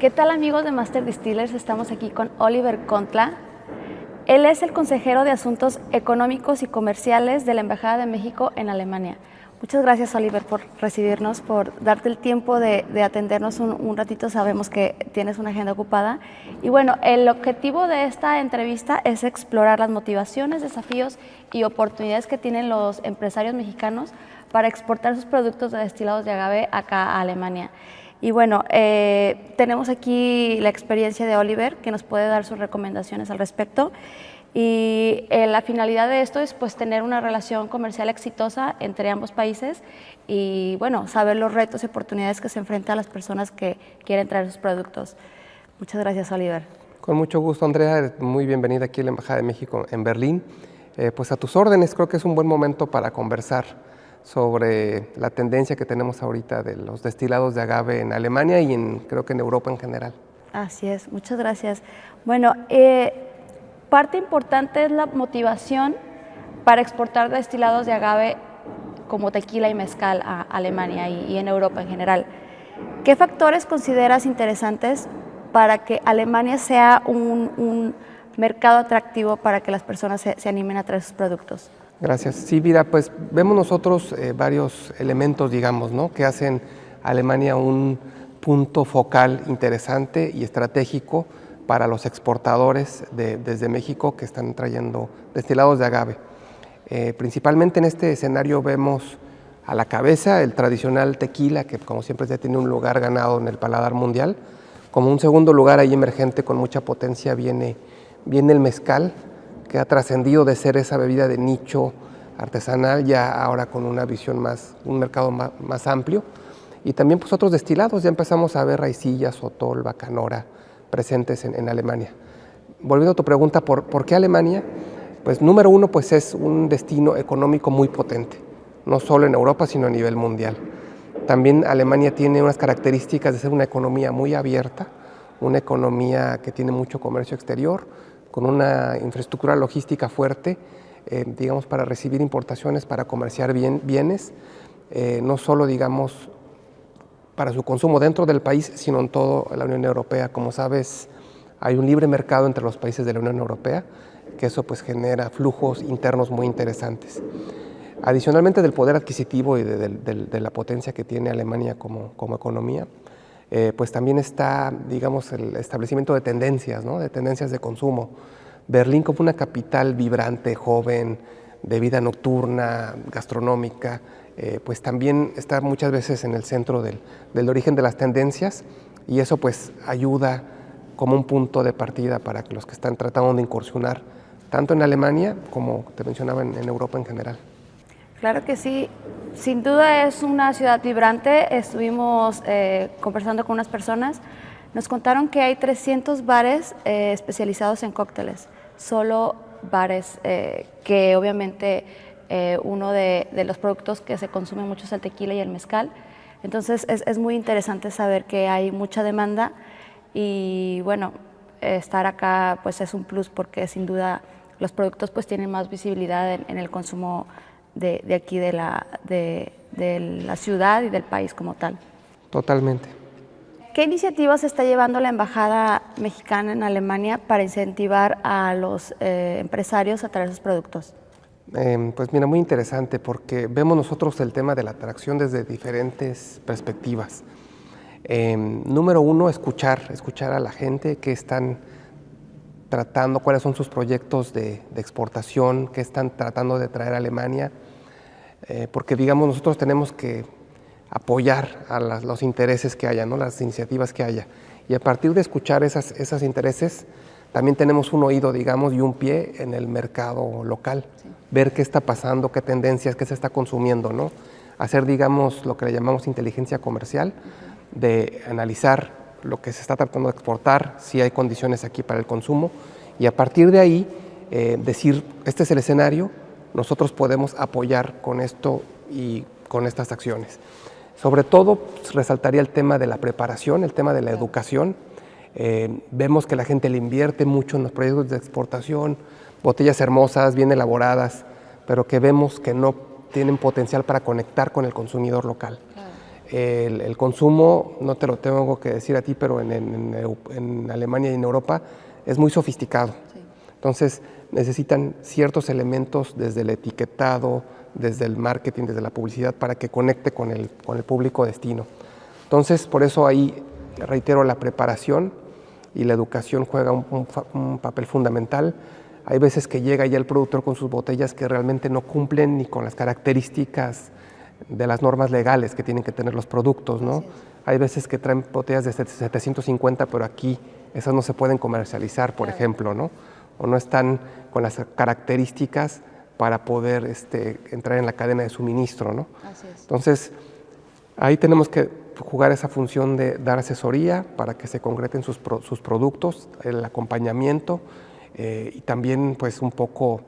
¿Qué tal, amigos de Master Distillers? Estamos aquí con Oliver Contla. Él es el consejero de Asuntos Económicos y Comerciales de la Embajada de México en Alemania. Muchas gracias, Oliver, por recibirnos, por darte el tiempo de atendernos un ratito. Sabemos que tienes una agenda ocupada. Y bueno, el objetivo de esta entrevista es explorar las motivaciones, desafíos y oportunidades que tienen los empresarios mexicanos para exportar sus productos de destilados de agave acá a Alemania. Y bueno, tenemos aquí la experiencia de Oliver, que nos puede dar sus recomendaciones al respecto. Y la finalidad de esto es pues tener una relación comercial exitosa entre ambos países y bueno, saber los retos y oportunidades que se enfrentan las personas que quieren traer sus productos. Muchas gracias, Oliver. Con mucho gusto, Andrea. Eres muy bienvenida aquí a la Embajada de México en Berlín. Pues a tus órdenes, creo que es un buen momento para conversar sobre la tendencia que tenemos ahorita de los destilados de agave en Alemania y creo que en Europa en general. Así es, muchas gracias. Bueno, parte importante es la motivación para exportar destilados de agave como tequila y mezcal a Alemania y en Europa en general. ¿Qué factores consideras interesantes para que Alemania sea un mercado atractivo para que las personas se animen a traer sus productos? Gracias. Sí, mira, pues vemos nosotros varios elementos, digamos, ¿no?, que hacen a Alemania un punto focal interesante y estratégico para los exportadores desde México que están trayendo destilados de agave. Principalmente en este escenario vemos a la cabeza el tradicional tequila, que como siempre ya tiene un lugar ganado en el paladar mundial. Como un segundo lugar ahí emergente con mucha potencia viene el mezcal, que ha trascendido de ser esa bebida de nicho artesanal ya ahora con una visión un mercado más amplio. Y también pues otros destilados, ya empezamos a ver raicilla, sotol, bacanora presentes en Alemania. Volviendo a tu pregunta, ¿por qué Alemania? Pues número uno, pues es un destino económico muy potente, no solo en Europa, sino a nivel mundial. También Alemania tiene unas características de ser una economía muy abierta, una economía que tiene mucho comercio exterior, con una infraestructura logística fuerte, digamos, para recibir importaciones, para comerciar bienes, no solo, digamos, para su consumo dentro del país, sino en toda la Unión Europea. Como sabes, hay un libre mercado entre los países de la Unión Europea, que eso pues genera flujos internos muy interesantes. Adicionalmente del poder adquisitivo y de la potencia que tiene Alemania como economía, pues también está, digamos, el establecimiento de tendencias, ¿no?, de tendencias de consumo. Berlín como una capital vibrante, joven, de vida nocturna, gastronómica, pues también está muchas veces en el centro del origen de las tendencias y eso pues ayuda como un punto de partida para que los que están tratando de incursionar tanto en Alemania como te mencionaba en Europa en general. Claro que sí, sin duda es una ciudad vibrante. Estuvimos conversando con unas personas, nos contaron que hay 300 bares especializados en cócteles, solo bares que obviamente uno de los productos que se consume mucho es el tequila y el mezcal. Entonces es muy interesante saber que hay mucha demanda y bueno, estar acá pues es un plus porque sin duda los productos pues tienen más visibilidad en el consumo de aquí de la ciudad y del país como tal. Totalmente. ¿Qué iniciativas está llevando la Embajada Mexicana en Alemania para incentivar a los empresarios a traer sus productos? Pues mira, muy interesante porque vemos nosotros el tema de la atracción desde diferentes perspectivas. Número uno, escuchar a la gente que están tratando, cuáles son sus proyectos de exportación, qué están tratando de traer a Alemania, porque digamos nosotros tenemos que apoyar a los intereses que haya, ¿no?, las iniciativas que haya. Y a partir de escuchar esos intereses, también tenemos un oído, digamos, y un pie en el mercado local. Sí. Ver qué está pasando, qué tendencias, qué se está consumiendo, ¿no? Hacer, digamos, lo que le llamamos inteligencia comercial, de analizar lo que se está tratando de exportar, si hay condiciones aquí para el consumo, y a partir de ahí decir, este es el escenario, nosotros podemos apoyar con esto y con estas acciones. Sobre todo, pues, resaltaría el tema de la preparación, el tema de la educación. Vemos que la gente le invierte mucho en los proyectos de exportación, botellas hermosas, bien elaboradas, pero que vemos que no tienen potencial para conectar con el consumidor local. El consumo, no te lo tengo que decir a ti, pero en Alemania y en Europa es muy sofisticado. Sí. Entonces necesitan ciertos elementos desde el etiquetado, desde el marketing, desde la publicidad, para que conecte con el público destino. Entonces, por eso ahí, reitero, la preparación y la educación juega un papel fundamental. Hay veces que llega ya el productor con sus botellas que realmente no cumplen ni con las características de las normas legales que tienen que tener los productos, ¿no? Hay veces que traen botellas de 750, pero aquí esas no se pueden comercializar, por ejemplo, ¿no? O no están con las características para poder entrar en la cadena de suministro, ¿no? Así es. Entonces, ahí tenemos que jugar esa función de dar asesoría para que se concreten sus productos, el acompañamiento y también pues un poco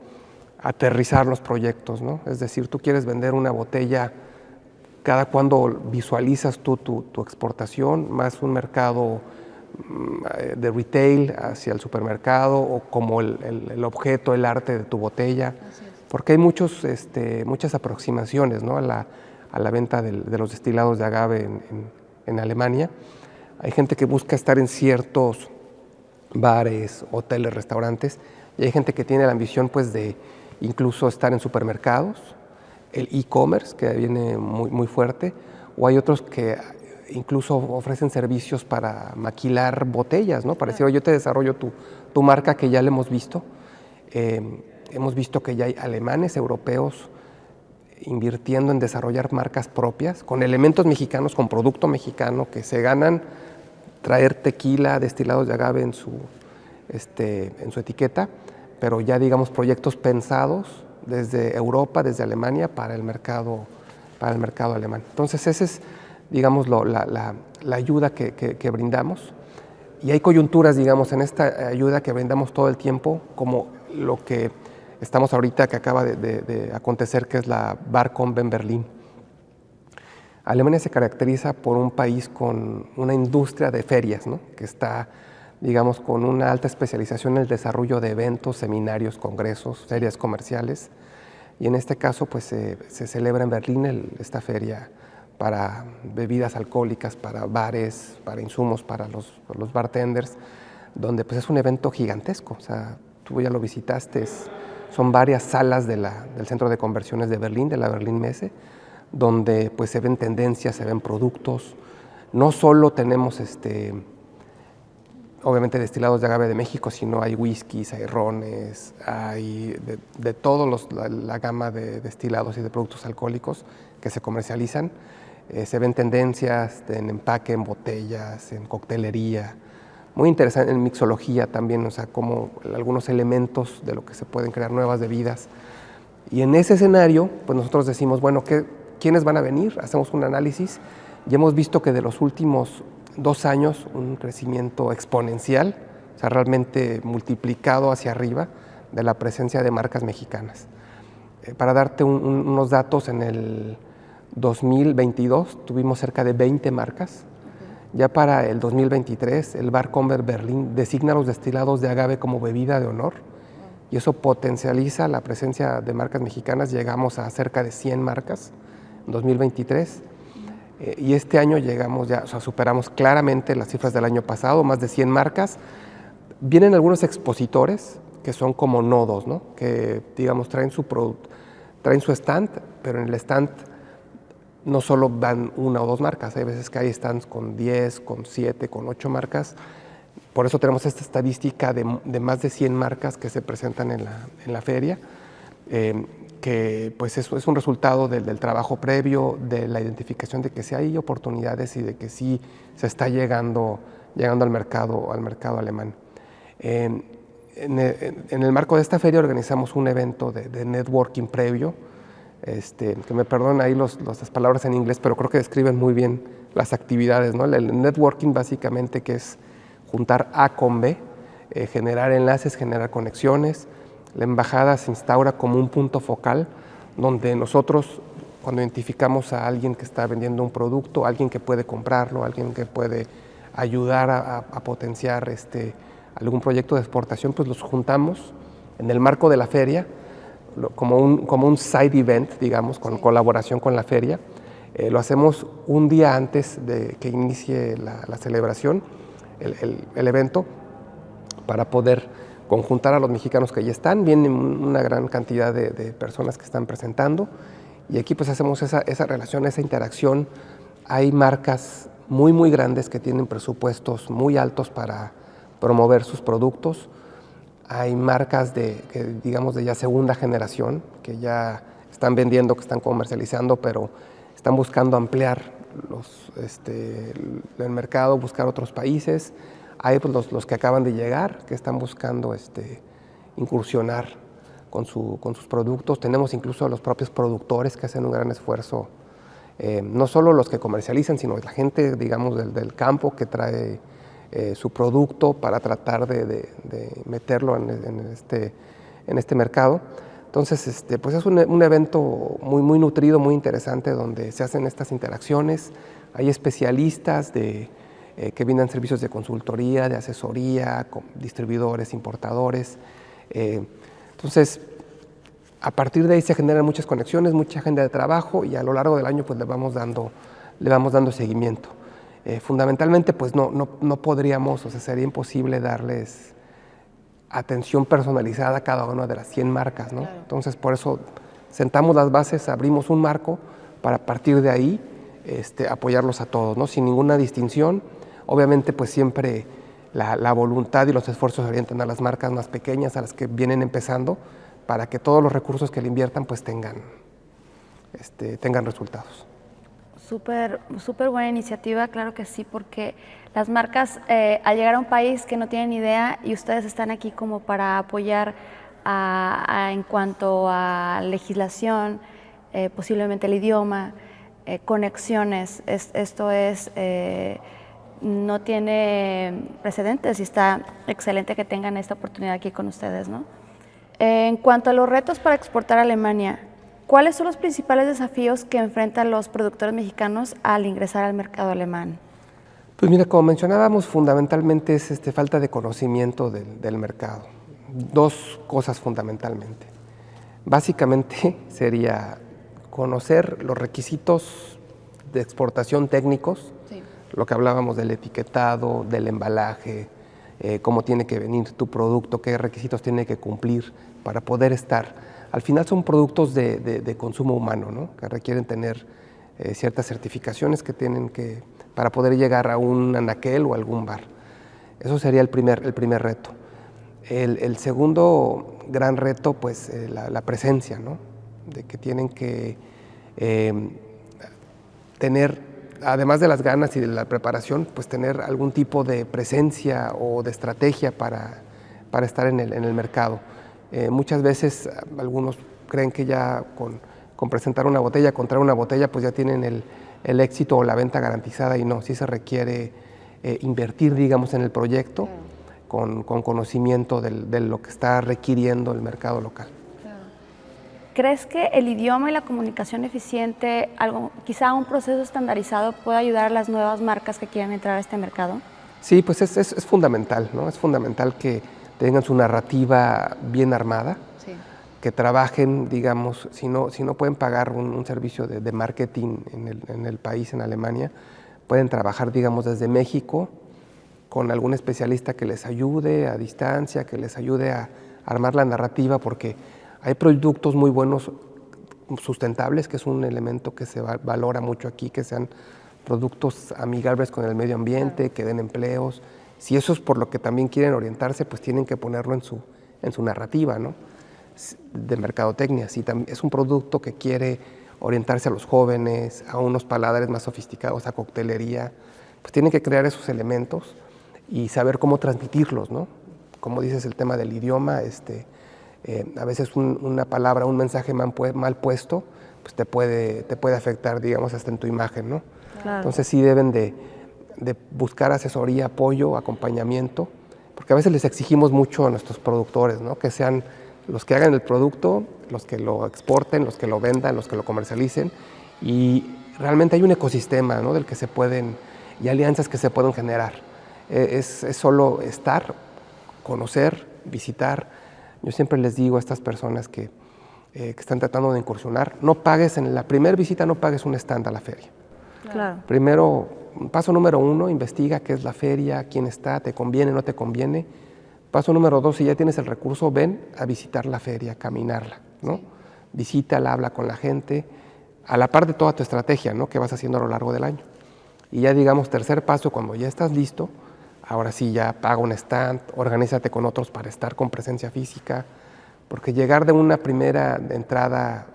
aterrizar los proyectos, ¿no? Es decir, tú quieres vender una botella, cada cuando visualizas tú tu exportación, más un mercado de retail hacia el supermercado o como el objeto, el arte de tu botella, porque hay muchas aproximaciones, ¿no? a la venta de los destilados de agave en Alemania. Hay gente que busca estar en ciertos bares, hoteles, restaurantes, y hay gente que tiene la ambición pues de incluso estar en supermercados, el e-commerce que viene muy fuerte, o hay otros que incluso ofrecen servicios para maquilar botellas, ¿no? Para decir, oye, yo te desarrollo tu marca, que ya la hemos visto. Hemos visto que ya hay alemanes, europeos, invirtiendo en desarrollar marcas propias, con elementos mexicanos, con producto mexicano, que se ganan traer tequila, destilados de agave en su etiqueta, pero ya digamos proyectos pensados desde Europa, desde Alemania, para el mercado alemán. Entonces esa es, digamos, la ayuda que brindamos. Y hay coyunturas, digamos, en esta ayuda que brindamos todo el tiempo, como lo que estamos ahorita, que acaba de acontecer, que es la Barcombe en Berlín. Alemania se caracteriza por un país con una industria de ferias, ¿no? Que está, digamos, con una alta especialización en el desarrollo de eventos, seminarios, congresos, ferias comerciales. Y en este caso, pues, se celebra en Berlín esta feria para bebidas alcohólicas, para bares, para insumos, para los bartenders, donde pues, es un evento gigantesco. O sea, tú ya lo visitaste, son varias salas del Centro de Conversiones de Berlín, de la Berlin Messe, donde pues, se ven tendencias, se ven productos. No solo tenemos obviamente destilados de agave de México, sino hay whiskies, hay rones, hay de todos la gama de destilados y de productos alcohólicos que se comercializan. Se ven tendencias en empaque, en botellas, en coctelería. Muy interesante en mixología también, o sea, como algunos elementos de lo que se pueden crear nuevas bebidas. Y en ese escenario, pues nosotros decimos, bueno, ¿quiénes van a venir? Hacemos un análisis y hemos visto que de los últimos 2 años un crecimiento exponencial, o sea, realmente multiplicado hacia arriba de la presencia de marcas mexicanas. Para darte unos datos, en el 2022 tuvimos cerca de 20 marcas. Ya para el 2023, el Barcombe Berlín designa los destilados de agave como bebida de honor y eso potencializa la presencia de marcas mexicanas. Llegamos a cerca de 100 marcas en 2023 y este año llegamos ya, o sea, superamos claramente las cifras del año pasado, más de 100 marcas. Vienen algunos expositores que son como nodos, ¿no? Que digamos traen su stand, pero en el stand no solo van 1 o 2 marcas, hay veces que hay stands con 10, con 7, con 8 marcas. Por eso tenemos esta estadística de más de 100 marcas que se presentan en la feria, que pues es un resultado del trabajo previo, de la identificación de que sí hay oportunidades y de que sí se está llegando al mercado alemán. En el marco de esta feria organizamos un evento de networking previo, que me perdonen ahí las palabras en inglés, pero creo que describen muy bien las actividades, ¿no? El networking básicamente, que es juntar A con B, generar enlaces, generar conexiones. La embajada se instaura como un punto focal donde nosotros, cuando identificamos a alguien que está vendiendo un producto, alguien que puede comprarlo, alguien que puede ayudar a potenciar algún proyecto de exportación, pues los juntamos en el marco de la feria, como un side event, digamos, con colaboración con la feria, Lo hacemos un día antes de que inicie la celebración, el evento, para poder conjuntar a los mexicanos que ya están. Vienen una gran cantidad de personas que están presentando y aquí pues hacemos esa relación, esa interacción. Hay marcas muy grandes que tienen presupuestos muy altos para promover sus productos. Hay marcas digamos de ya segunda generación que ya están vendiendo, que están comercializando, pero están buscando ampliar el mercado, buscar otros países. Hay pues, los que acaban de llegar, que están buscando incursionar con sus productos. Tenemos incluso a los propios productores que hacen un gran esfuerzo, no solo los que comercializan, sino la gente, digamos, del campo que trae su producto para tratar de meterlo en este mercado. Entonces, pues es un evento muy nutrido, muy interesante, donde se hacen estas interacciones. Hay especialistas que brindan servicios de consultoría, de asesoría, distribuidores, importadores. Entonces, a partir de ahí se generan muchas conexiones, mucha agenda de trabajo y a lo largo del año pues le vamos dando seguimiento. Fundamentalmente pues no podríamos, o sea, sería imposible darles atención personalizada a cada una de las 100 marcas, ¿no? Claro. Entonces por eso sentamos las bases, abrimos un marco para a partir de ahí apoyarlos a todos, ¿no? Sin ninguna distinción. Obviamente pues siempre la voluntad y los esfuerzos se orientan a las marcas más pequeñas, a las que vienen empezando, para que todos los recursos que le inviertan pues tengan resultados. Súper buena iniciativa, claro que sí, porque las marcas al llegar a un país que no tienen idea y ustedes están aquí como para apoyar en cuanto a legislación, posiblemente el idioma, conexiones, no tiene precedentes y está excelente que tengan esta oportunidad aquí con ustedes, ¿no? En cuanto a los retos para exportar a Alemania, ¿cuáles son los principales desafíos que enfrentan los productores mexicanos al ingresar al mercado alemán? Pues mira, como mencionábamos, fundamentalmente es falta de conocimiento del mercado. Dos cosas fundamentalmente. Básicamente sería conocer los requisitos de exportación técnicos, sí. Lo que hablábamos del etiquetado, del embalaje, cómo tiene que venir tu producto, qué requisitos tiene que cumplir para poder estar. Al final son productos de consumo humano, ¿no? Que requieren tener ciertas certificaciones que tienen que para poder llegar a un anaquel o algún bar. Eso sería el primer reto. El segundo gran reto, pues la presencia, ¿no? De que tienen que tener, además de las ganas y de la preparación, pues tener algún tipo de presencia o de estrategia para estar en el mercado. Muchas veces algunos creen que ya con presentar una botella, con traer una botella, pues ya tienen el éxito o la venta garantizada, y no, sí se requiere invertir, digamos, en el proyecto con conocimiento de lo que está requiriendo el mercado local. ¿Crees que el idioma y la comunicación eficiente, quizá un proceso estandarizado, puede ayudar a las nuevas marcas que quieran entrar a este mercado? Sí, pues es fundamental, ¿no? Es fundamental que tengan su narrativa bien armada, sí. Que trabajen, digamos, si no pueden pagar un servicio de marketing en el país, en Alemania, pueden trabajar, digamos, desde México con algún especialista que les ayude a distancia, que les ayude a armar la narrativa, porque hay productos muy buenos, sustentables, que es un elemento que se valora mucho aquí, que sean productos amigables con el medio ambiente, que den empleos. Si eso es por lo que también quieren orientarse, pues tienen que ponerlo en su narrativa, ¿no? De mercadotecnia. Si es un producto que quiere orientarse a los jóvenes, a unos paladares más sofisticados, a coctelería, pues tienen que crear esos elementos y saber cómo transmitirlos, ¿no? Como dices, el tema del idioma, a veces una palabra, un mensaje mal puesto, pues te puede afectar, digamos, hasta en tu imagen, ¿no? Claro. Entonces sí deben de buscar asesoría, apoyo, acompañamiento, porque a veces les exigimos mucho a nuestros productores, ¿no? Que sean los que hagan el producto, los que lo exporten, los que lo vendan, los que lo comercialicen, y realmente hay un ecosistema, ¿no? Del que se pueden, y alianzas que se pueden generar. Es solo estar, conocer, visitar. Yo siempre les digo a estas personas que que están tratando de incursionar, no pagues en la primera visita, no pagues un stand a la feria. Claro. Primero, paso número 1, investiga qué es la feria, quién está, te conviene, no te conviene. Paso número 2, si ya tienes el recurso, ven a visitar la feria, caminarla, ¿no? Sí. Visítala, habla con la gente, a la par de toda tu estrategia, ¿no?, que vas haciendo a lo largo del año. Y ya digamos, tercer paso, cuando ya estás listo, ahora sí ya paga un stand, organízate con otros para estar con presencia física, porque llegar de una primera entrada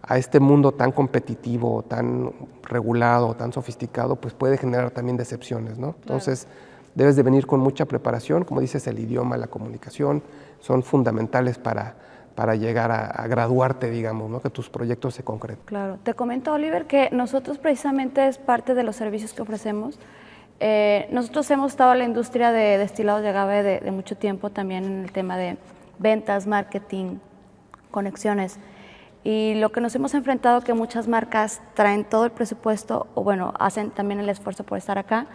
a este mundo tan competitivo, tan regulado, tan sofisticado, pues puede generar también decepciones, ¿no? Claro. Entonces, debes de venir con mucha preparación, como dices, el idioma, la comunicación, son fundamentales para llegar a graduarte, digamos, ¿no?, que tus proyectos se concreten. Claro. Te comento, Oliver, que nosotros precisamente es parte de los servicios que ofrecemos. Nosotros hemos estado en la industria de destilados de agave de mucho tiempo, también en el tema de ventas, marketing, conexiones. Y lo que nos hemos enfrentado que muchas marcas traen todo el presupuesto, o bueno, hacen también el esfuerzo por estar acá,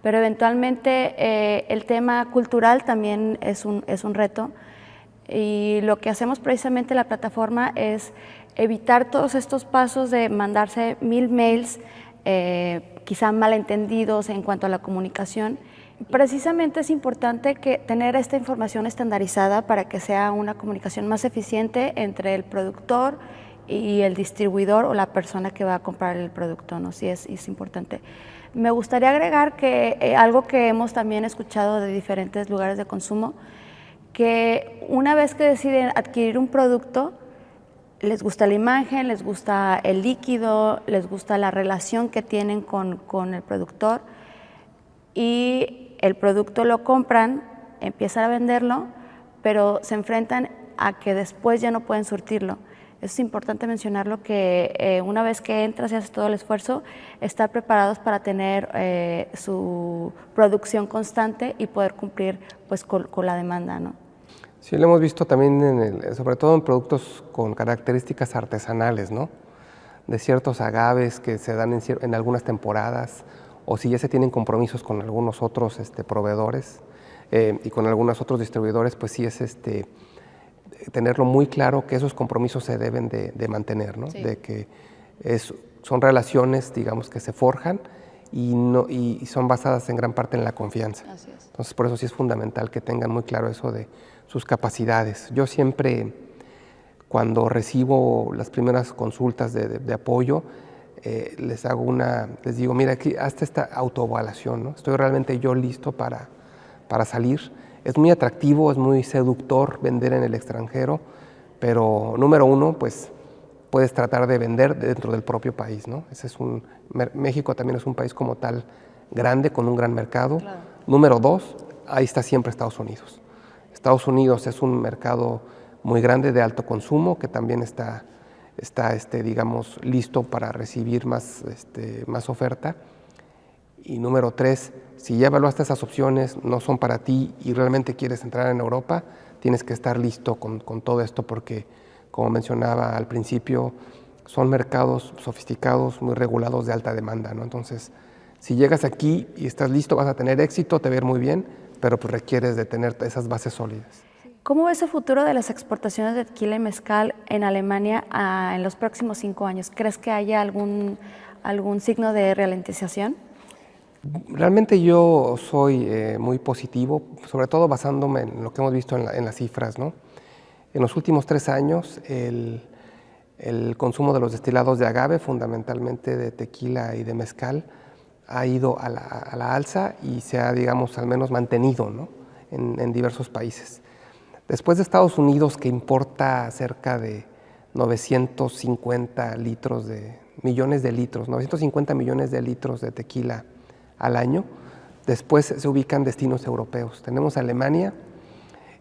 pero eventualmente el tema cultural también es un reto. Y lo que hacemos precisamente en la plataforma es evitar todos estos pasos de mandarse 1000 mails, quizá malentendidos en cuanto a la comunicación. Precisamente es importante tener esta información estandarizada para que sea una comunicación más eficiente entre el productor y el distribuidor o la persona que va a comprar el producto, ¿no? Sí, es importante. Me gustaría agregar que algo que hemos también escuchado de diferentes lugares de consumo, que una vez que deciden adquirir un producto, les gusta la imagen, les gusta el líquido, les gusta la relación que tienen con el productor, y el producto lo compran, empiezan a venderlo, pero se enfrentan a que después ya no pueden surtirlo. Es importante mencionarlo, que una vez que entras y haces todo el esfuerzo, estar preparados para tener su producción constante y poder cumplir pues con la demanda, ¿no? Sí, lo hemos visto también, sobre todo en productos con características artesanales, ¿no?, de ciertos agaves que se dan en algunas temporadas, o si ya se tienen compromisos con algunos otros proveedores y con algunos otros distribuidores, pues sí es tenerlo muy claro que esos compromisos se deben de mantener, ¿no? Sí. De que son relaciones, digamos, que se forjan y son basadas en gran parte en la confianza. Así es. Entonces, por eso sí es fundamental que tengan muy claro eso de sus capacidades. Yo siempre, cuando recibo las primeras consultas de apoyo, les digo, mira, aquí hazte esta autoevaluación, ¿no? Estoy realmente yo listo para salir. Es muy atractivo, es muy seductor vender en el extranjero, pero número 1, pues puedes tratar de vender dentro del propio país, ¿no? México también es un país como tal grande, con un gran mercado. Claro. Número 2, ahí está siempre Estados Unidos. Estados Unidos es un mercado muy grande de alto consumo que también está digamos, listo para recibir más oferta. Y número 3, si ya evaluaste esas opciones, no son para ti y realmente quieres entrar en Europa, tienes que estar listo con todo esto porque, como mencionaba al principio, son mercados sofisticados, muy regulados, de alta demanda, ¿no? Entonces, si llegas aquí y estás listo, vas a tener éxito, te va a ir muy bien, pero pues requieres de tener esas bases sólidas. ¿Cómo ves el futuro de las exportaciones de tequila y mezcal en Alemania en los próximos 5 años? ¿Crees que haya algún signo de ralentización? Realmente yo soy muy positivo, sobre todo basándome en lo que hemos visto en las cifras, ¿no? En los últimos 3 años, el consumo de los destilados de agave, fundamentalmente de tequila y de mezcal, ha ido a la alza y se ha, digamos, al menos mantenido, ¿no?, en diversos países. Después de Estados Unidos, que importa cerca de 950 millones de litros de tequila al año, después se ubican destinos europeos. Tenemos Alemania,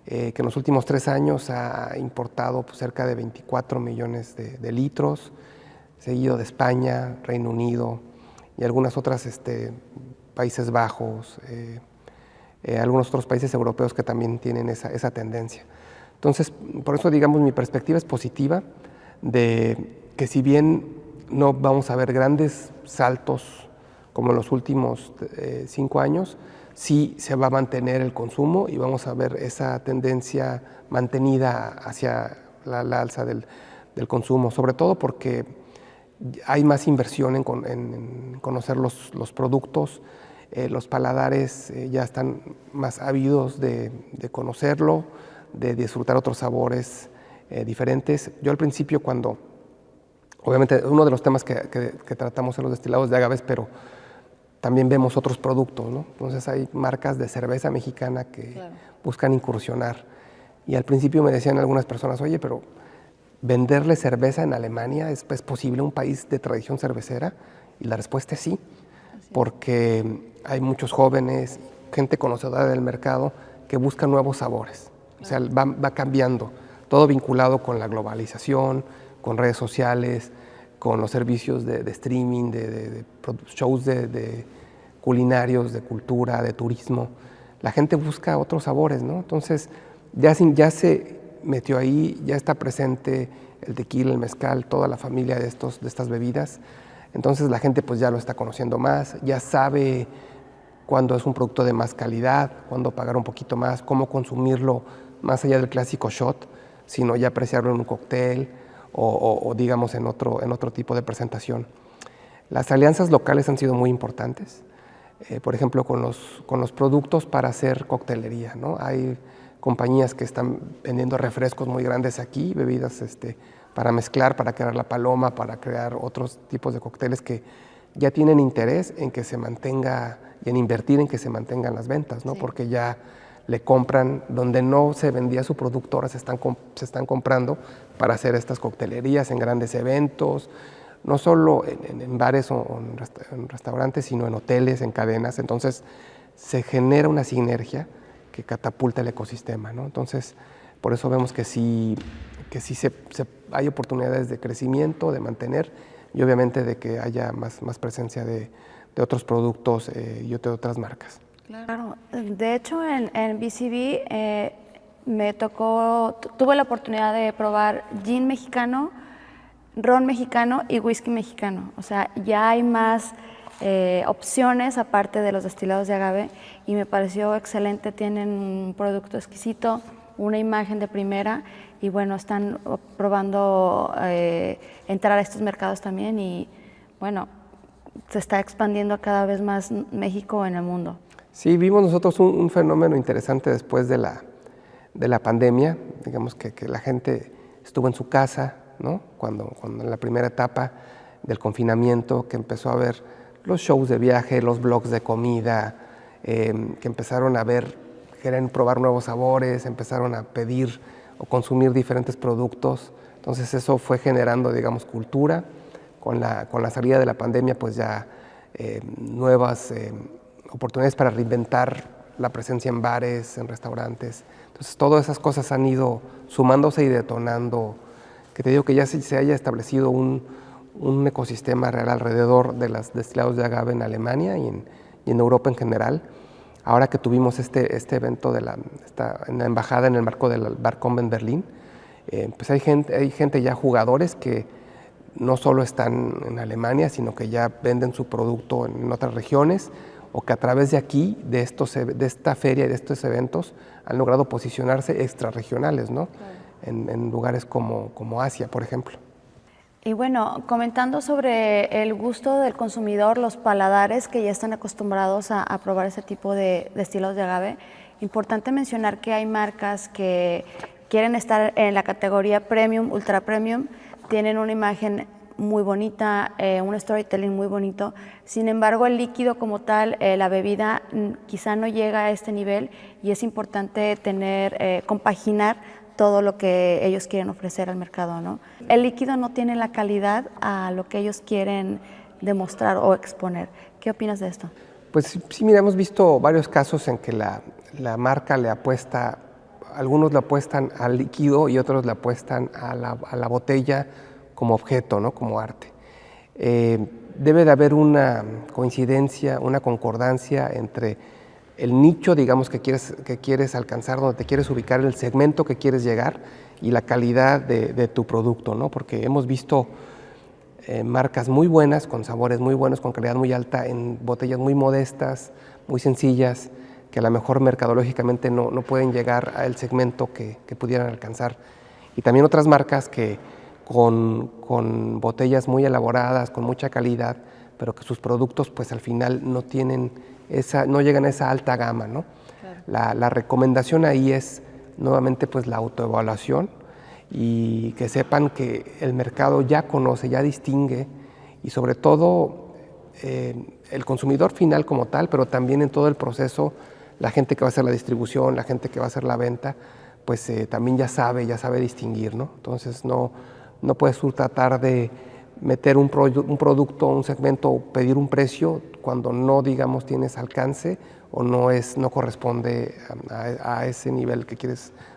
que en los últimos 3 años ha importado pues, cerca de 24 millones de litros, seguido de España, Reino Unido y algunas otras Países Bajos, algunos otros países europeos que también tienen esa tendencia. Entonces, por eso, digamos, mi perspectiva es positiva, de que si bien no vamos a ver grandes saltos como en los últimos 5 años, sí se va a mantener el consumo y vamos a ver esa tendencia mantenida hacia la alza del consumo, sobre todo porque hay más inversión en conocer los productos, los paladares ya están más ávidos de conocerlo, de disfrutar otros sabores diferentes. Yo al principio obviamente uno de los temas que tratamos en los destilados de agaves, pero también vemos otros productos, ¿no? Entonces hay marcas de cerveza mexicana que buscan incursionar. Y al principio me decían algunas personas, oye, pero ¿venderle cerveza en Alemania es posible, un país de tradición cervecera? Y la respuesta es sí, porque hay muchos jóvenes, gente conocedora del mercado que buscan nuevos sabores. O sea, va cambiando, todo vinculado con la globalización, con redes sociales, con los servicios de streaming, de shows de culinarios, de cultura, de turismo. La gente busca otros sabores, ¿no? Entonces, ya se metió ahí, ya está presente el tequila, el mezcal, toda la familia de estas bebidas. Entonces, la gente pues ya lo está conociendo más, ya sabe cuándo es un producto de más calidad, cuándo pagar un poquito más, cómo consumirlo más allá del clásico shot, sino ya apreciarlo en un cóctel, o digamos en otro tipo de presentación. Las alianzas locales han sido muy importantes, por ejemplo con los productos para hacer coctelería, ¿no? Hay compañías que están vendiendo refrescos muy grandes aquí, bebidas para mezclar, para crear la paloma, para crear otros tipos de cócteles que ya tienen interés en que se mantenga y en invertir en que se mantengan las ventas, ¿no? Porque ya le compran, donde no se vendía su producto, ahora se están comprando para hacer estas coctelerías en grandes eventos, no solo en bares o en restaurantes, sino en hoteles, en cadenas. Entonces se genera una sinergia que catapulta el ecosistema, ¿no? Entonces, por eso vemos que sí hay oportunidades de crecimiento, de mantener, y obviamente de que haya más presencia de otros productos y de otras marcas. Claro, de hecho en BCB tuve la oportunidad de probar gin mexicano, ron mexicano y whisky mexicano. O sea, ya hay más opciones aparte de los destilados de agave y me pareció excelente. Tienen un producto exquisito, una imagen de primera y bueno, están probando entrar a estos mercados también y bueno, se está expandiendo cada vez más México en el mundo. Sí, vimos nosotros un fenómeno interesante después de la pandemia, digamos que la gente estuvo en su casa, ¿no? Cuando en la primera etapa del confinamiento, que empezó a ver los shows de viaje, los blogs de comida, que empezaron a ver, querían probar nuevos sabores, empezaron a pedir o consumir diferentes productos. Entonces eso fue generando, digamos, cultura. Con la salida de la pandemia, pues ya nuevas oportunidades para reinventar la presencia en bares, en restaurantes. Entonces todas esas cosas han ido sumándose y detonando, que te digo que ya se haya establecido un ecosistema real alrededor de los destilados de agave en Alemania y en Europa en general. Ahora que tuvimos este evento en la embajada en el marco del Barcom en Berlín, pues hay gente ya, jugadores que no solo están en Alemania, sino que ya venden su producto en otras regiones o que a través de aquí, de esta feria y de estos eventos, han logrado posicionarse extrarregionales, ¿no? Claro. En lugares como Asia, por ejemplo. Y bueno, comentando sobre el gusto del consumidor, los paladares que ya están acostumbrados a probar ese tipo de estilos de agave, importante mencionar que hay marcas que quieren estar en la categoría premium, ultra premium, tienen una imagen muy bonita, un storytelling muy bonito. Sin embargo, el líquido como tal, la bebida, quizá no llega a este nivel y es importante compaginar todo lo que ellos quieren ofrecer al mercado, ¿no? El líquido no tiene la calidad a lo que ellos quieren demostrar o exponer. ¿Qué opinas de esto? Pues sí, mira, hemos visto varios casos en que la marca le apuesta, algunos le apuestan al líquido y otros le apuestan a la botella como objeto, ¿no? Como arte. Debe de haber una coincidencia, una concordancia entre el nicho, digamos, que quieres alcanzar, donde te quieres ubicar, el segmento que quieres llegar y la calidad de tu producto, ¿no? Porque hemos visto marcas muy buenas, con sabores muy buenos, con calidad muy alta, en botellas muy modestas, muy sencillas, que a lo mejor mercadológicamente no pueden llegar al segmento que pudieran alcanzar. Y también otras marcas que con botellas muy elaboradas, con mucha calidad, pero que sus productos pues al final no llegan a esa alta gama, ¿no? Claro. La recomendación ahí es nuevamente pues la autoevaluación y que sepan que el mercado ya conoce, ya distingue y sobre todo el consumidor final como tal, pero también en todo el proceso, la gente que va a hacer la distribución, la gente que va a hacer la venta, pues también ya sabe distinguir, ¿no? Entonces no puedes tú tratar de meter un producto, un segmento o pedir un precio cuando no, digamos, tienes alcance o no corresponde a ese nivel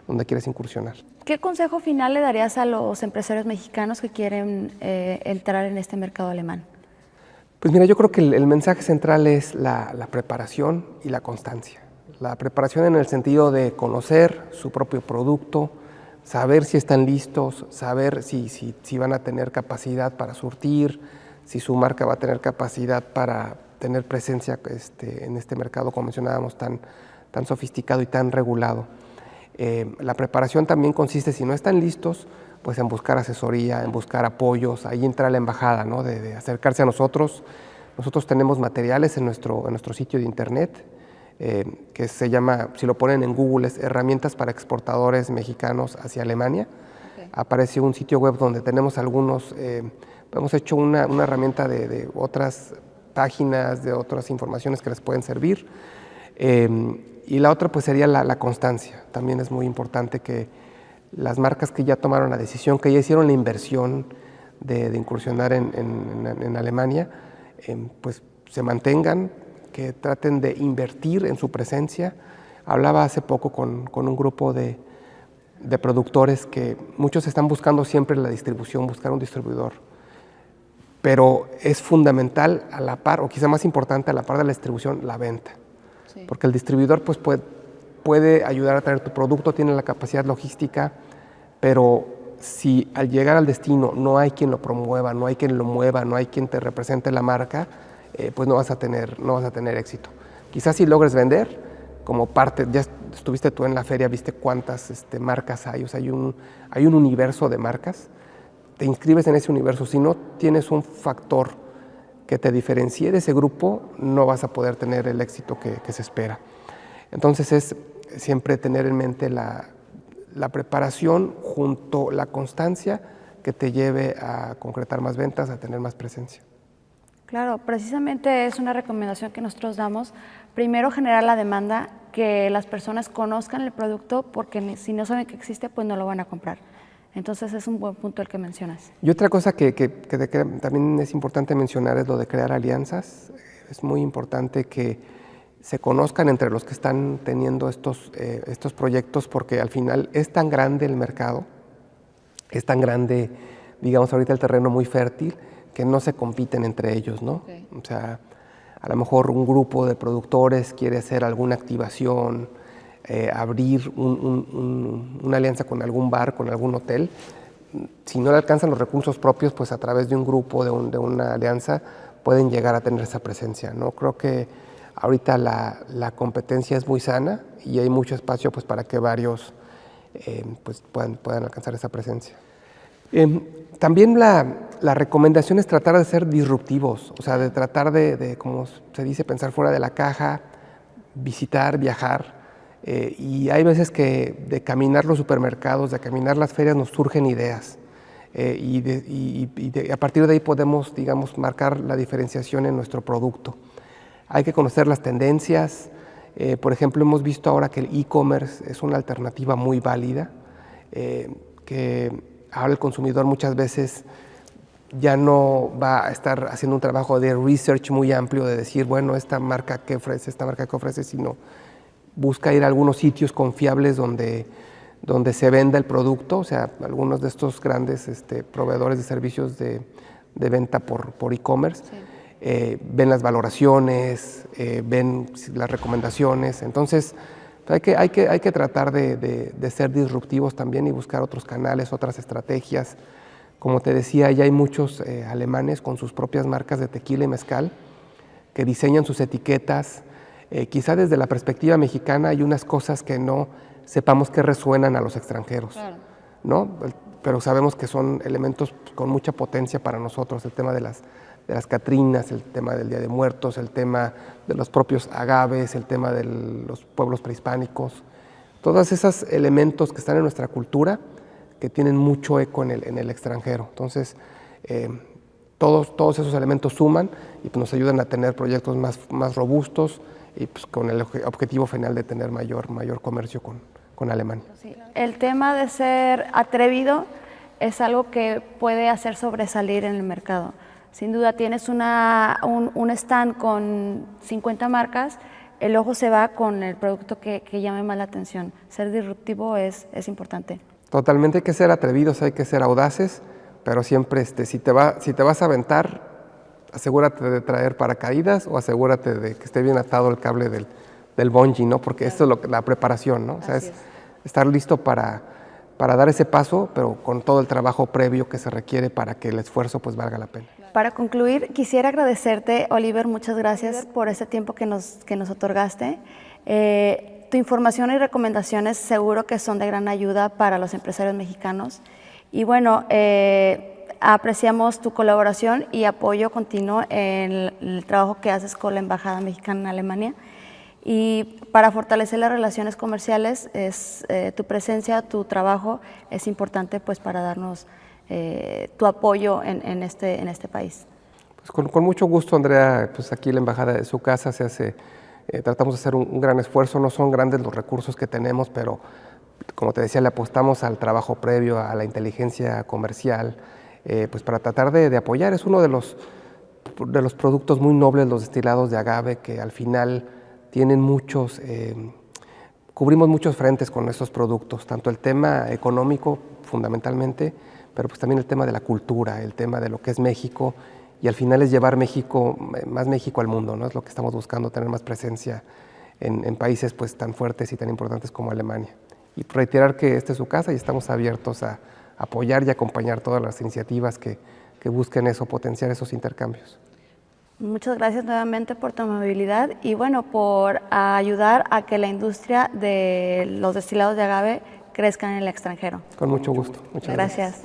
donde quieres incursionar. ¿Qué consejo final le darías a los empresarios mexicanos que quieren entrar en este mercado alemán? Pues mira, yo creo que el mensaje central es la preparación y la constancia. La preparación en el sentido de conocer su propio producto, saber si están listos, saber si van a tener capacidad para surtir, si su marca va a tener capacidad para tener presencia en este mercado, como mencionábamos, tan sofisticado y tan regulado. La preparación también consiste, si no están listos, pues en buscar asesoría, en buscar apoyos, ahí entra la embajada, ¿no? de acercarse a nosotros. Nosotros tenemos materiales en nuestro sitio de internet, que se llama, si lo ponen en Google, es Herramientas para Exportadores Mexicanos hacia Alemania. Okay. Aparece un sitio web donde tenemos hemos hecho una herramienta de otras páginas, de otras informaciones que les pueden servir. Y la otra pues sería la constancia. También es muy importante que las marcas que ya tomaron la decisión, que ya hicieron la inversión de incursionar en Alemania, pues se mantengan, que traten de invertir en su presencia. Hablaba hace poco con un grupo de productores que muchos están buscando siempre la distribución, buscar un distribuidor, pero es fundamental a la par, o quizá más importante a la par de la distribución, la venta. Sí. Porque el distribuidor pues, puede ayudar a traer tu producto, tiene la capacidad logística, pero si al llegar al destino no hay quien lo promueva, no hay quien lo mueva, no hay quien te represente la marca, pues no vas a tener éxito. Quizás si logres vender, como parte, ya estuviste tú en la feria, viste cuántas marcas hay, o sea, hay un universo de marcas, te inscribes en ese universo, si no tienes un factor que te diferencie de ese grupo, no vas a poder tener el éxito que se espera. Entonces es siempre tener en mente la preparación junto a la constancia que te lleve a concretar más ventas, a tener más presencia. Claro, precisamente es una recomendación que nosotros damos. Primero, generar la demanda, que las personas conozcan el producto, porque si no saben que existe, pues no lo van a comprar. Entonces es un buen punto el que mencionas. Y otra cosa que también es importante mencionar es lo de crear alianzas. Es muy importante que se conozcan entre los que están teniendo estos proyectos, porque al final es tan grande el mercado, es tan grande, digamos, ahorita el terreno muy fértil, que no se compiten entre ellos, ¿no? Okay. O sea, a lo mejor un grupo de productores quiere hacer alguna activación, abrir una alianza con algún bar, con algún hotel. Si no le alcanzan los recursos propios, pues a través de un grupo, de una alianza, pueden llegar a tener esa presencia, ¿no? Creo que ahorita la competencia es muy sana y hay mucho espacio pues, para que varios pues, puedan alcanzar esa presencia. También la recomendación es tratar de ser disruptivos, o sea, de tratar de, como se dice, pensar fuera de la caja, visitar, viajar. Y hay veces que de caminar los supermercados, de caminar las ferias nos surgen ideas. A partir de ahí podemos, digamos, marcar la diferenciación en nuestro producto. Hay que conocer las tendencias. Por ejemplo, hemos visto ahora que el e-commerce es una alternativa muy válida, que ahora el consumidor muchas veces ya no va a estar haciendo un trabajo de research muy amplio de decir, bueno, esta marca que ofrece, sino busca ir a algunos sitios confiables donde se venda el producto, o sea, algunos de estos grandes proveedores de servicios de venta por e-commerce. Sí. Ven las valoraciones, ven las recomendaciones, entonces hay que tratar de ser disruptivos también y buscar otros canales, otras estrategias. Como te decía, ya hay muchos alemanes con sus propias marcas de tequila y mezcal que diseñan sus etiquetas. Quizá desde la perspectiva mexicana hay unas cosas que no sepamos que resuenan a los extranjeros. Claro. ¿no? Pero sabemos que son elementos con mucha potencia para nosotros, el tema de las Catrinas, el tema del Día de Muertos, el tema de los propios agaves, el tema de los pueblos prehispánicos, todos esos elementos que están en nuestra cultura que tienen mucho eco en el extranjero. Entonces, todos esos elementos suman y pues, nos ayudan a tener proyectos más robustos y pues, con el objetivo final de tener mayor comercio con Alemania. Sí. El tema de ser atrevido es algo que puede hacer sobresalir en el mercado. Sin duda tienes un stand con 50 marcas, el ojo se va con el producto que llame más la atención. Ser disruptivo es importante. Totalmente, hay que ser atrevidos, hay que ser audaces, pero siempre si te vas a aventar, asegúrate de traer paracaídas o asegúrate de que esté bien atado el cable del bungee, ¿no? Porque esto es la preparación, ¿no? O sea, es estar listo para dar ese paso, pero con todo el trabajo previo que se requiere para que el esfuerzo pues valga la pena. Para concluir, quisiera agradecerte, Oliver, muchas gracias por ese tiempo que nos otorgaste. Tu información y recomendaciones seguro que son de gran ayuda para los empresarios mexicanos. Y bueno, apreciamos tu colaboración y apoyo continuo en el trabajo que haces con la Embajada Mexicana en Alemania. Y para fortalecer las relaciones comerciales, tu presencia, tu trabajo es importante pues, para darnos tu apoyo en este país. Pues con mucho gusto, Andrea, pues aquí la Embajada de su casa se hace, tratamos de hacer un gran esfuerzo, no son grandes los recursos que tenemos, pero como te decía, le apostamos al trabajo previo, a la inteligencia comercial, pues para tratar de apoyar. Es uno de los productos muy nobles, los destilados de agave, que al final tienen cubrimos muchos frentes con estos productos, tanto el tema económico fundamentalmente, pero pues también el tema de la cultura, el tema de lo que es México, y al final es llevar más México al mundo, ¿no? Es lo que estamos buscando, tener más presencia en países pues tan fuertes y tan importantes como Alemania. Y reiterar que esta es su casa y estamos abiertos a apoyar y acompañar todas las iniciativas que busquen eso, potenciar esos intercambios. Muchas gracias nuevamente por tu amabilidad y bueno, por ayudar a que la industria de los destilados de agave crezca en el extranjero. Con mucho gusto. Muchas gracias.